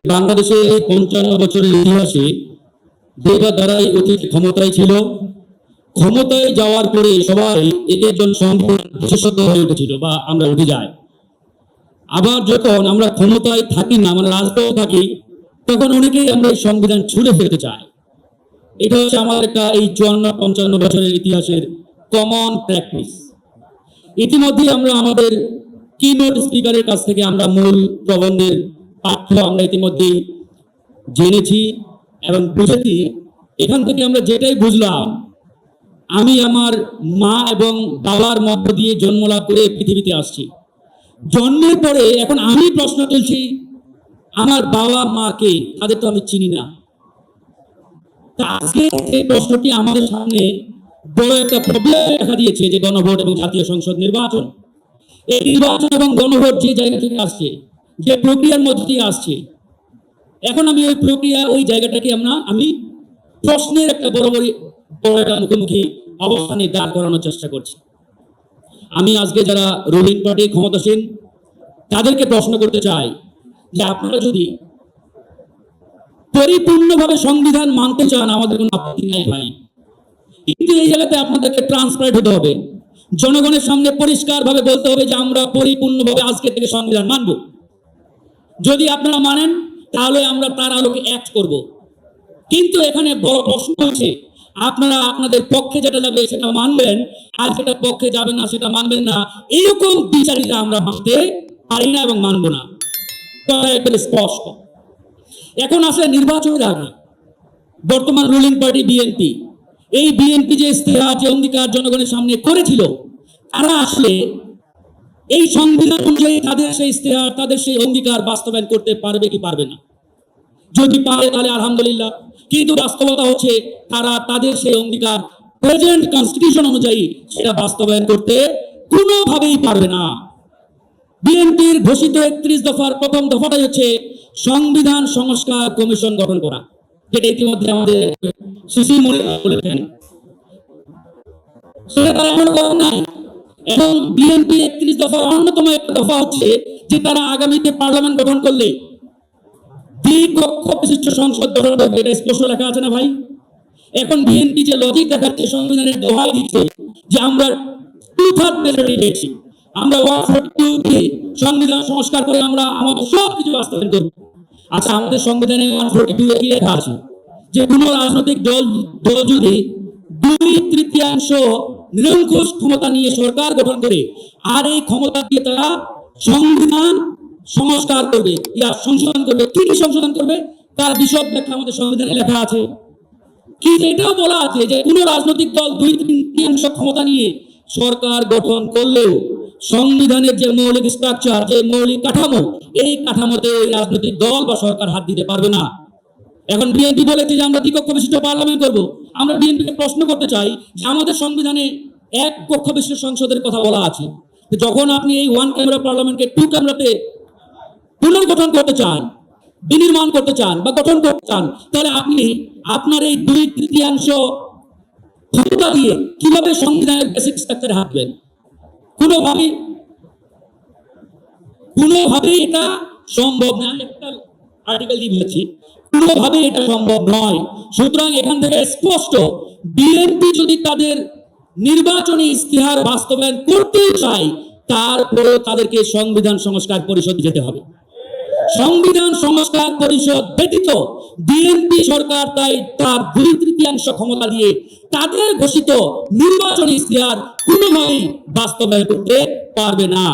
বাংলাদেশে এই ৫৫ বছরের ইতিহাসে দুইবার দ্বারাই অতীত ক্ষমতায় ছিল। ক্ষমতায় যাওয়ার পরে সবাই একজন সংবিধান বিশেষজ্ঞ হয়ে উঠেছিল বা আমরা উঠে যাই। আবার যখন আমরা ক্ষমতায় থাকি না, মানে রাজপথে থাকি, তখন অনেকেই আমরা এই সংবিধান ছুঁড়ে ফেলতে চাই। এটা হচ্ছে আমাদের একটা এই ৫৪ বছরের ইতিহাসের কমন প্র্যাকটিস। ইতিমধ্যে আমরা আমাদের কিনোট স্পিকারের কাছ থেকে আমরা মূল প্রবন্ধের পাঠ্য আমরা ইতিমধ্যে জেনেছি এবং বুঝেছি। এখান থেকে আমরা যেটাই বুঝলাম, আমি আমার মা এবং বাবার মধ্য দিয়ে জন্ম লাভ করে পৃথিবীতে আসছি। জন্মের পরে এখন আমি প্রশ্ন তুলছি, আমার বাবা মাকে, তাদের তো আমি চিনি না। আজকে এই প্রশ্নটি আমাদের সামনে বড় একটা প্রবলেম দেখা দিয়েছে, যে গণভোট এবং জাতীয় সংসদ নির্বাচন। এই নির্বাচন এবং গণভোট যে জায়গা থেকে আসছে, যে প্রক্রিয়ার মধ্যে দিয়ে আসছে, এখন আমি ওই প্রক্রিয়া, ওই জায়গাটাকে আমি প্রশ্নের একটা বড় একটা মুখোমুখি অবস্থানে দাঁড় করানোর চেষ্টা করছি। আমি আজকে যারা রুলিং পার্টি ক্ষমতাসীন, তাদেরকে প্রশ্ন করতে চাই যে আপনারা যদি পরিপূর্ণভাবে সংবিধান মানতে চান, আমাদের কোনো আপত্তি নাই ভাই, কিন্তু এই জায়গাতে আপনাদেরকে ট্রান্সপারেন্ট হতে হবে, জনগণের সামনে পরিষ্কারভাবে বলতে হবে যে আমরা পরিপূর্ণভাবে আজকে থেকে সংবিধান মানব। যদি আপনারা মানেন, তাহলে আমরা তার আলোকে অ্যাক্ট করব। কিন্তু এখানে বড় প্রশ্ন হচ্ছে, আপনারা আপনাদের পক্ষে যেটা যাবে সেটা মানবেন, আর যেটা পক্ষে যাবে না সেটা মানবেন না। এরকম বিচারিতা আমরা মানতে পারি না এবং মানব না, একবারে স্পষ্ট। এখন আসলে নির্বাচনের আগে বর্তমান রুলিং পার্টি বিএনপি, এই বিএনপি যে ইস্তেহার, যে অঙ্গীকার জনগণের সামনে করেছিল, তারা আসলে এই সংবিধান অনুযায়ী তাদের সেই ইস্তেহার, তাদের সেই অঙ্গীকার বাস্তবায়ন করতে পারবে কি পারবে না। যদি পারে তাহলে আলহামদুলিল্লাহ, কিন্তু বাস্তবতা হচ্ছে তারা তাদের সেই অঙ্গীকার প্রেজেন্ট কনস্টিটিউশন অনুযায়ী সেটা বাস্তবায়ন করতে কোনোভাবেই পারবে না। বিএনপির ঘোষিত ৩১ দফার প্রথম দফাটাই হচ্ছে সংবিধান সংস্কার কমিশন গঠন করা, যেটা ইতিমধ্যে আমাদের সিসি বলেছেন, সেটা তারা এখনো করেন নাই। এবং বিএনপি ৩১ দফার অন্যতম একটা দফা হচ্ছে যে তারা আগামীতে পার্লামেন্ট গঠন করলে দ্বিকক্ষ বিশিষ্ট সংসদ গঠন করবে, এটা স্পষ্ট লেখা আছে না ভাই? এখন বিএনপি যে লজিক দেখাচ্ছে, সংবিধানের দোহাই দিচ্ছে যে আমরা 2/3 মেজরিটি পেয়েছি, আমরা 142 সংবিধান সংস্কার করে আমরা আমাদের সব কিছু বাস্তবায়ন করব। আচ্ছা, আমাদের সংবিধানে 142 কি লেখা আছে যে কোনো রাজনৈতিক দল যদি 2/3 নিরঙ্কুশ ক্ষমতা নিয়ে সরকার গঠন করে, আর এই ক্ষমতা দিয়ে তারা সংবিধান সংস্কার করবে, সংশোধন করবে। কি কি সংশোধন করবে তার বিশদ ব্যাখ্যা আমাদের সংবিধানে লেখা আছে। কিন্তু এটাও বলা আছে যে কোন রাজনৈতিক দল 2/3 ক্ষমতা নিয়ে সরকার গঠন করলেও সংবিধানের যে মৌলিক স্ট্রাকচার, যে মৌলিক কাঠামো, এই কাঠামোতে ওই রাজনৈতিক দল বা সরকার হাত দিতে পারবে না। এখন বিএনপি বলেছে যে আমরা দ্বিকক্ষ বিশিষ্ট পার্লামেন্ট করব। আমরা বিএনপিকে প্রশ্ন করতে চাই যে আমাদের সংবিধানে এক কক্ষ বিশিষ্ট সংসদের কথা বলা আছে, যখন আপনি এই 1 ক্যামেরা পার্লামেন্টকে 2 ক্যামেরাতে পুনর্গঠন করতে চান, বিনির্মাণ করতে চান বা গঠন করতে চান, তাহলে আপনি আপনার এই 2/3 ক্ষমতা দিয়ে কিভাবে সংবিধানের বেসিক স্ট্রাকচারে হাঁটবেন? কোনোভাবেই এটা সম্ভব না। একটা আর্টিকেল দিয়ে বলেছি, কোনোভাবেই এটা সম্ভব নয়। সুতরাং এখান থেকে স্পষ্ট, বিএনপি যদি তাদের নির্বাচনী ইস্তেহার বাস্তবায়ন করতে চায়, তারপরেও তাদেরকে সংবিধান সংস্কার পরিষদ যেতে হবে। সংবিধান সংস্কার পরিষদ ব্যতীত বিএনপি সরকার তাই তার 2/3 ক্ষমতা দিয়ে তাদের ঘোষিত নির্বাচনী ইস্তেহার কোনোভাবেই বাস্তবায়ন করতে পারবে না।